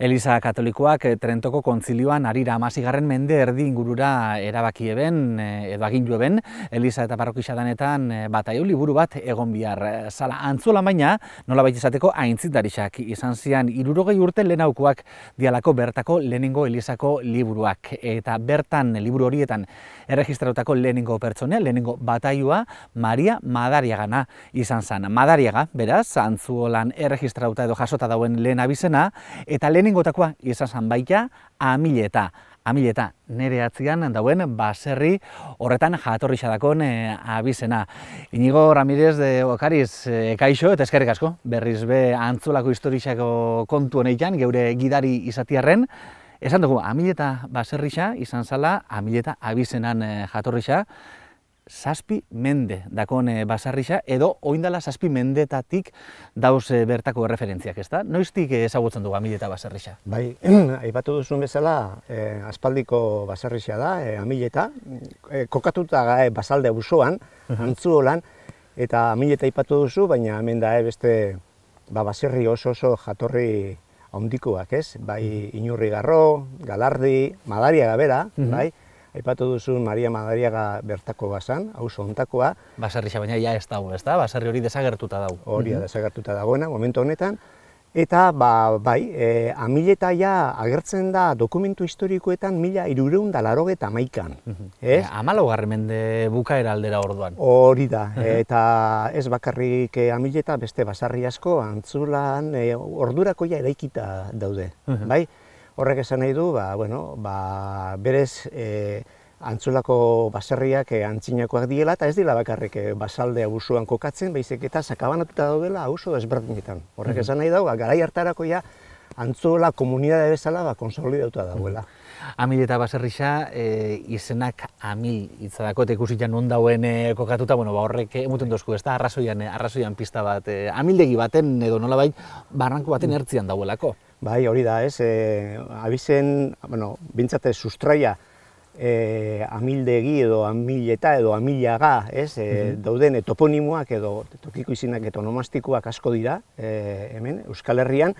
Eliza Katolikoak Trentoko kontzilioan harira 16. mende erdi ingurura erabaki eben, edo agindu eben, Eliza eta parrokixadanetan bataio liburu bat egon bihar. Zala antzuela baina, nolabait izateko aintzindarixak izan zian 60 urte lehenaukoak dialako bertako lehenengo Elizako liburuak. Eta bertan liburu horietan erregistrautako lehenengo pertsonea, lehenengo bataioa Maria Madariagana izan zen. Madariaga, beraz, antzuolan erregistrauta edo jasota dauen lehen abizena, eta lehenengotakoa izan zen baita Amileta. Amileta nere atzian dauen baserri horretan jatorrixa dakon abizena. Inigo Ramirez de Okariz, kaixo eta eskerrik asko, berriz be Antzolako historiako kontu honeitan, geure gidari izatiarren. Esan dugu, Amileta baserrixa izan zala, Amileta abizenan jatorrixa, 7 mende dakon baserrixa, edo oindala 7 mendetatik dauz bertako referentziak, ezta? Noiztik ezagutzen dugu Amileta baserrixa? Bai, aipatu duzun bezala, aspaldiko baserrixa da, Amileta, kokatuta Basalde auzoan, Antzuolan, eta Amileta aipatu duzu, baina hemen da beste baserri oso jatorri handikoak, ez? Bai, Inurrigarro, Galardi, Madariaga bera, bai? Aipatu duzun Maria Madariaga bertako bazan, auzo hontakoa. Baserrixa baina ja ez dago, ezta? Baserri hori desagertuta dago. Hori desagertuta dagoena, momentu honetan. Eta, bai, Amileta ja agertzen da dokumentu historikoetan 1381an. 14. mende bukaera aldera orduan. Hori da, eta ez bakarrik Amileta, beste baserri asko, Antzuolan ordurako ja eraikita daude, bai? Horrek esan nahi du, berez Antzuolako baserriak antzinakoak diela, eta ez dira bakarrik Basalde auzoan kokatzen, baizik eta sakabanatuta daudela auzo desberdinetan. Horrek esan nahi du, garai hartarako ja Antzuola komunitate bezala konsolidatuta dagoela. Amileta baserrixa, izenak Amil hitzadako eta ikusi non dauen kokatuta, horrek emuten dozku, ez da, arrazoian pista bat, amildegi baten edo nolabait barranko baten ertzian dauelako. Bai, hori da, ez, abizen, bintzate sustraia Amildegi edo Amileta edo Amilaga, ez, dauden toponimoak edo tokiko izenak eta onomastikoak asko dira, hemen, Euskal Herrian,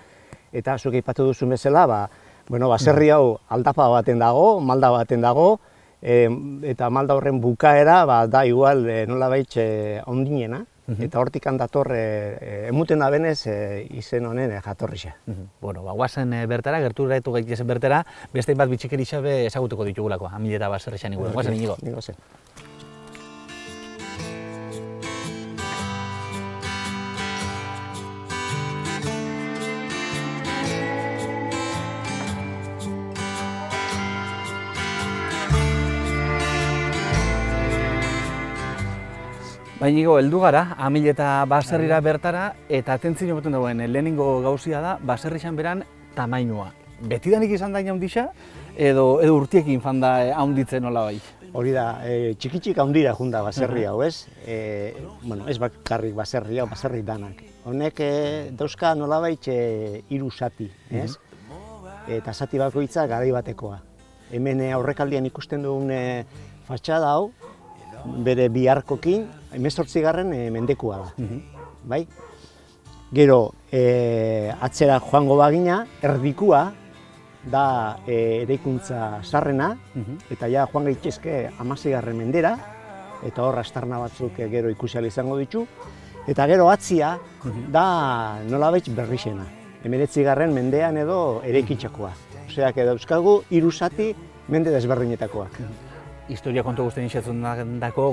eta zuk aipatu duzun bezala, baserri hau aldapa baten dago, malda baten dago, eta malda horren bukaera da igual nolabait ondinena, eta hortik dator emuten da benez izen honen jatorrixa. Guazen bertara, gerturatu gaitezen bertara, beste bat bitxikerixa ezagutuko ditugulako, Amileta baserrixan inguruan. Guazen, Inigo. Baina heldu gara, Amileta baserrira bertara, eta atentzio moten dagoen, lehenengo gauzia da, baserrixan beran tamainua. Betidanik izan da handixa, edo urtiekin fan da handitzen nola bai? Hori da, txikitxik handira junda baserri hau, ez? Ez bakarrik baserri hau, baserri danak. Honek dauzka nolabait 3 zati, ez? Eta zati bakoitza garai batekoa. Hemen aurrekaldian ikusten dugun fatxada hau, bere bi arkokin, 18. mendekua da, bai? Gero, atzera joango bagina, erdikua da eraikuntza sarrena, eta ja joan gaitezke 16. mendera, eta hor astarna batzuk gero ikusi ahal izango ditu, eta gero atzia da nolabait berrixena, 19. mendean edo eraikitzakoa. Osea, dauzkagu 3 zati mende desberdinetakoak. Historia kontu guztien izatzen dako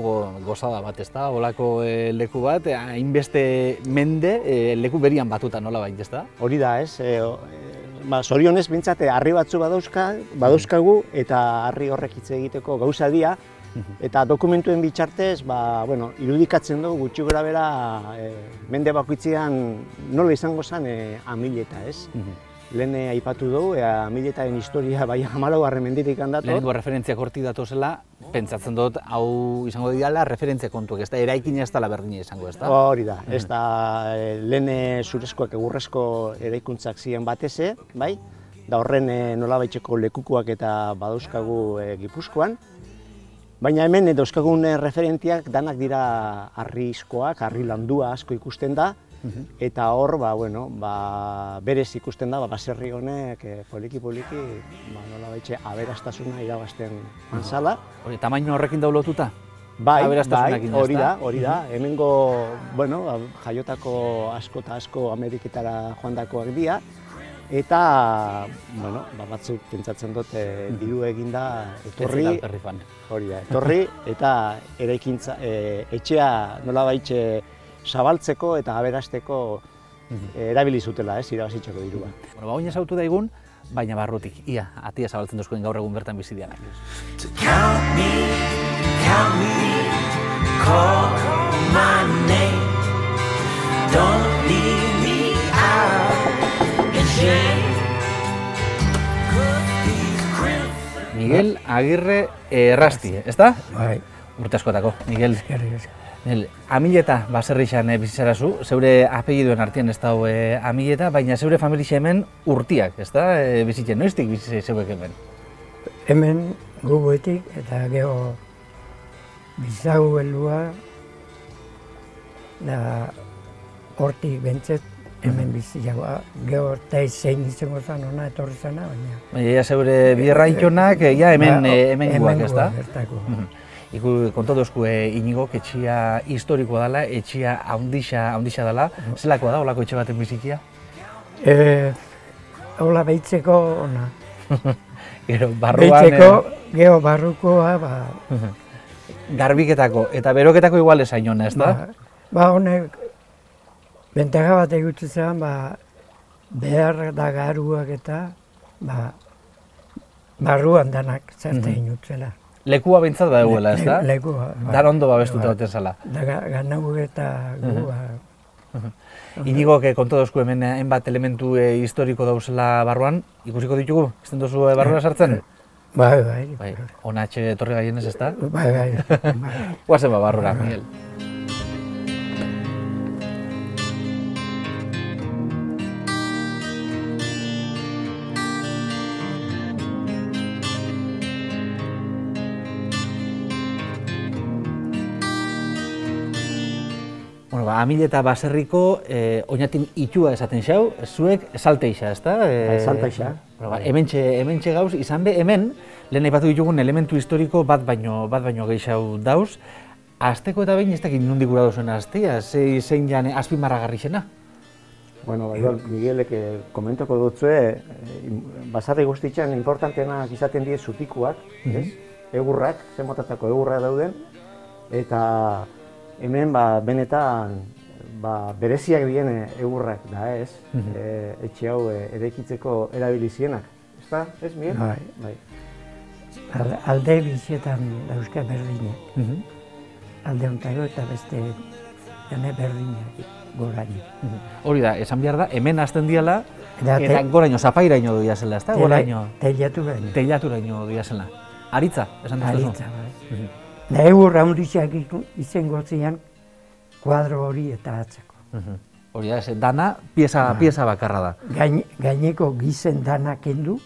gozada bat, ez da? Olako leku bat, hainbeste mende leku berian batuta nola bait, ez da? Hori da, ez? Zorionez, bintzate, harri batzu badauzkagu, eta harri horrek hitz egiteko gauza dia, eta dokumentuen bitxartez, irudikatzen dugu gutxi gora bera mende bakoitzean nola izango zen Amileta, ez? Lehen aipatu dugu, Amiletaren historia bai 14. mendetik handator. Lehenengo referentziak hortik datozela, pentsatzen dut, hau izango dira referentzia kontuak, ez da, eraikina ez dela berdina izango, ez da? Hori da, ez da, lehen zurezkoak egurrezko eraikuntzak ziren bateze, bai? Da horren nolabaiteko lekukoak eta badauzkagu Gipuzkoan. Baina hemen dauzkagun referentiak danak dira harrizkoak, harri landua asko ikusten da, eta hor, berez ikusten da, baserri honek poliki-poliki, nolabait aberastasuna irabazten manzala. Hori, tamaino horrekin daulotuta? Bai, hori da. Hemengo, jaiotako asko eta asko Ameriketara joandakoak dira, eta, batzuk pentsatzen dut diru eginda etorri eta eraikintza, etxea nolabait zabaltzeko eta aberasteko erabili zutela, irabazitzeko dirua. Oin ezautu daigun, baina barrutik, ia, atia zabaltzen duzkoen gaur egun bertan bizi dianak. Count me, call my name, don't leave me out in shame. Miguel Agirre Errasti, ezta? Bai. Urte askotako, Miguel. Amileta baserrixan bizitzarazu, zeure apelliduen artean ez dago Amileta, baina zeure familia hemen urtiak, ezta? Bizitzen, noiztik bizitze zeuek hemen? Hemen gubuetik eta geho bizagu heldua, da hortik bentzet hemen bizitzagoa, geho eta zein izango zen hona etorri zena, baina... Baina zeure bierraintonak, hemen guak, ezta? Kontatu esku Inigo, etxia historikoa dela, etxia handixa dela, zelakoa da, holako etxe baten bizikia? Hola behitzeko ona. Behitzeko, geho barrukoa, garbiketako eta beroketako igual esain hona, ez da? Honek, bentaga bat egutu zen, behar da garuak eta barruan danak zertein utzela. Lekua bintzat da eguela, ez da? Lekua. Dar ondo babestuta baten zala. Ganau eta gua. Inigo, kontatu esku hemen hainbat elementu historiko dauzela barruan, ikusiko ditugu? Ezten duzu barruan sartzen? Bai. Onatxe etorri gaienez, ez da? Bai. Guazen barrura, Miguel. Amileta baserriko oinatin itxua esaten xau, zuek salteixa, ez da? Salteixa. Hementxe gauz, izan be, hemen, lehen aipatu ditugun elementu historiko bat baino gehiago dauz, azteko eta behin ez dakit nondik gura duzuen aztea, zein jan azpimarragarri xena? Miguelek komentoko dutzue, basarri guztitzen importantenak izaten die zutikuak, egurrak, zenbotatako egurrak dauden, eta hemen benetan bereziak diren egurrak da ez, etxe hau eraikitzeko erabilizienak. Ez da, ez, Miguel? Bai. Alde bizietan dauzka berdinak. Alde ontago eta beste jane berdinak goraino. Hori da, esan behar da, hemen hasten diala, eta goraino, zapairaino duia zela, ez da? Goraino. Teilaturaino. Teilaturaino duia zela. Aritza, esan dut. Aritza, bai. Da egurra hunditxak izango zian, kuadro hori eta atzeko. Hori da, dana pieza bakarra da. Gaineko gizen dana kendu,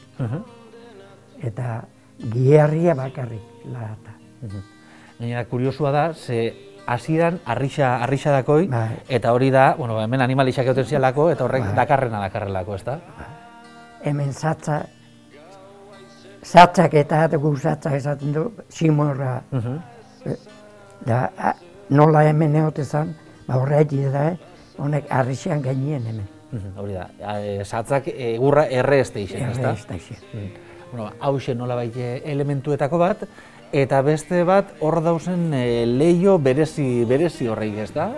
eta giharria bakarrik lagata. Gainera, kuriosua da, ze hasieran arrixa dakoi, eta hori da, hemen animalixak egoten zialako, eta horrek dakarrelako, ez da? Hemen zatzak eta guzatzak esaten du, simorra. Nola hemen egotezan, horretik da, honek arrixean gainien hemen. Hori da, zatzak egurra erre ez teixen, ez da? Erre ez teixen. Hauxe nola baite elementuetako bat, eta beste bat hor dauzen leio berezi horreik, ez da?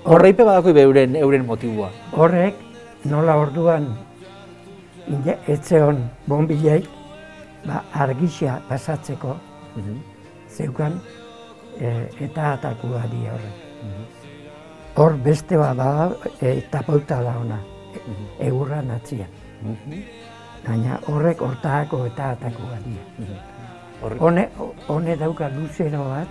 Horreipe badako euren motibua. Horrek, nola orduan etzeon bonbileik, argixa pasatzeko zeukan eta atakua di horrek. Hor beste bat da tapauta da ona, egurran atzian. Baina horrek hortako eta atakua di. Hone dauka luzero bat,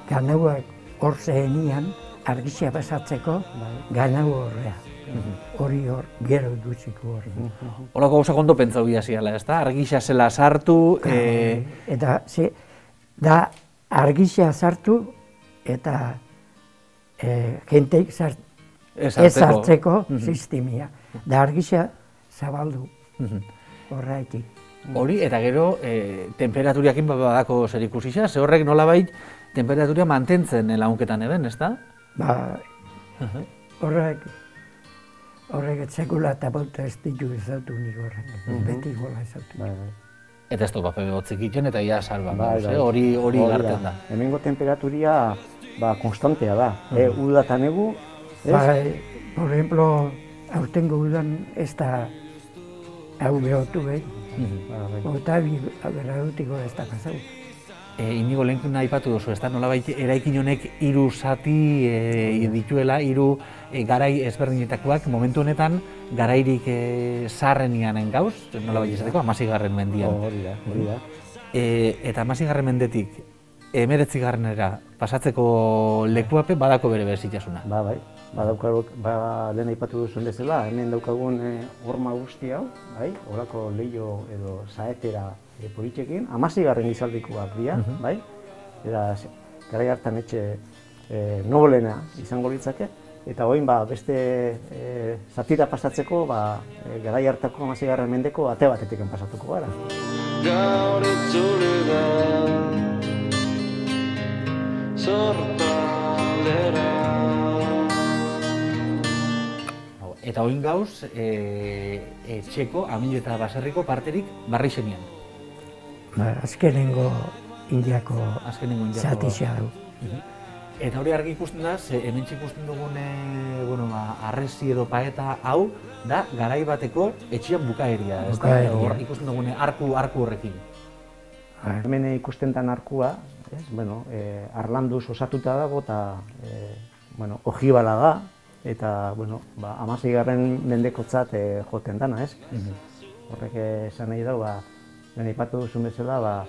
ganauak hor zehenian argixa pasatzeko ganau horrea. Hori gero duziko hori. Horako gauza kondo pentsau bihaziala, ez da? Argixa zela sartu... Eta, da argixa sartu eta jenteik ez hartzeko sistemia. Da argisa zabaldu horretik. Hori, eta gero, temperaturiakin badako zer ikusisa, ze horrek nolabait temperaturia mantentzen lagunketan eben, ez da? Ba, horrek sekula eta bolta ez ditu izatu nik horrek, beti gola izatu. Eta ez du pape hotzik egiten eta ia salban, hori garten da. Hemengo temperaturia konstantea da, uda eta negu. Por ejemplo, aurtengo udan ez da hau behotu behin. Eta gradutik ez da pasau. Inigo lehenkun aipatu duzu, ez da nolabait eraikin honek 3 zati dituela, 3 garai ezberdinetakoak, momentu honetan garairik zaharrenian gauz, nolabait esateko, 16. mendian. Hori da. Eta 16. mendetik 19. pasatzeko lekuape badako bere berezitasuna. Bai. Lehen aipatu duzun bezala, hemen daukagun horma guzti hau, horako leio edo saetera politxekin, 16. izaldikoak dira, bai? Eta garai hartan etxe nobelena izango litzake, eta orain beste zatira pasatzeko garai hartako 16. mendeko ate batetik pasatuko gara. Gaur itzuli da zortaldera. Eta oin gauz, etxeko, Amil eta Baserriko parterik barri zenian. Azkenengo indiako zatixea du. Eta hori argi ikusten da, hemen ikusten dugun arresi edo paeta hau, da garai bateko etxean bukaeria. Hor ikusten dugun arku horrekin. Hemen ikusten den arkua, harlanduz osatuta dago eta ojibala da. Eta, 16. mendekotzat joten dana, ez? Horrek esan nahi dau, lehen aipatu duzun bezala,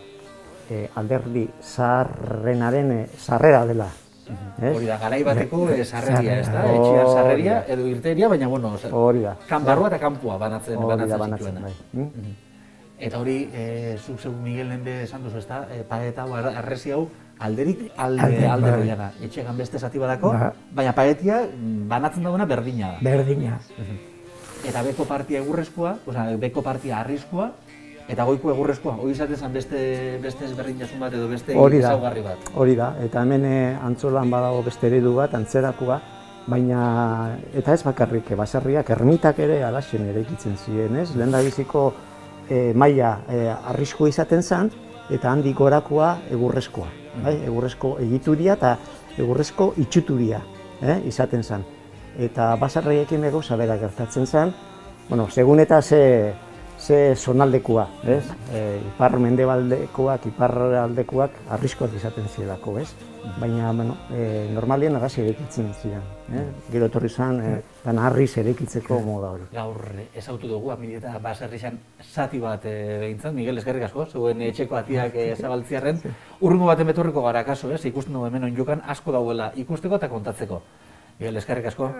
alderdi zaharrenaren sarrera dela. Hori da, garai bateko sarreria, ez da? Etxean sarreria edo irteria, baina, kanbarrua eta kanpua banatzen zituena. Eta hori, zuk segun Miguel Lende esan duzu, ez da? Paeta arresi hau alderik alde behiana. Etxegan beste zati badako, baina paetia banatzen dagoena berdina da. Berdina. Eta beko partia egurrezkoa, beko partia arriskua, eta goiko egurrezkoa. Hori izaten beste ezberdintasun bat edo beste ezaugarri bat. Hori da, eta hemen antzolan badago beste eredu bat, antzerakoa, baina, eta ez bakarrik, baserriak, ermitak ere alaxen eraikitzen ziren, ez? Lehendabiziko maila arriskua izaten zen, eta handik gorakoa egurrezkoa. Egurrezko egituria eta egurrezko itxuturia izaten zen. Eta baserriekin gauza bera gertatzen zen, segun eta ze zonaldekoa, ipar mendebaldekoak, iparraldekoak arriskoak izaten zirelako, baina normalien arrasi erekitzen ziren. Gero etorri zen, harriz erekitzeko moda hori. Gaur ezautu dugu, Amil eta Baserrixan zati bat behintzat, Miguel, eskerrik asko, zuen etxeko atiak zabaltziarren. Urrungo baten betorriko gara kaso, ikusten dugu hemen onjokan asko dauela ikusteko eta kontatzeko. Miguel, eskerrik asko.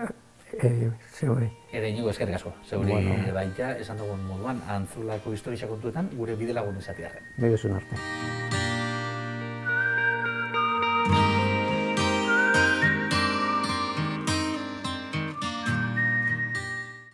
Zeure. Eta Inigo, eskerrik asko. Zeure baita, esan dugun moduan, Antzolako historia kontuetan gure bide lagun izatiarren. Begizun arte.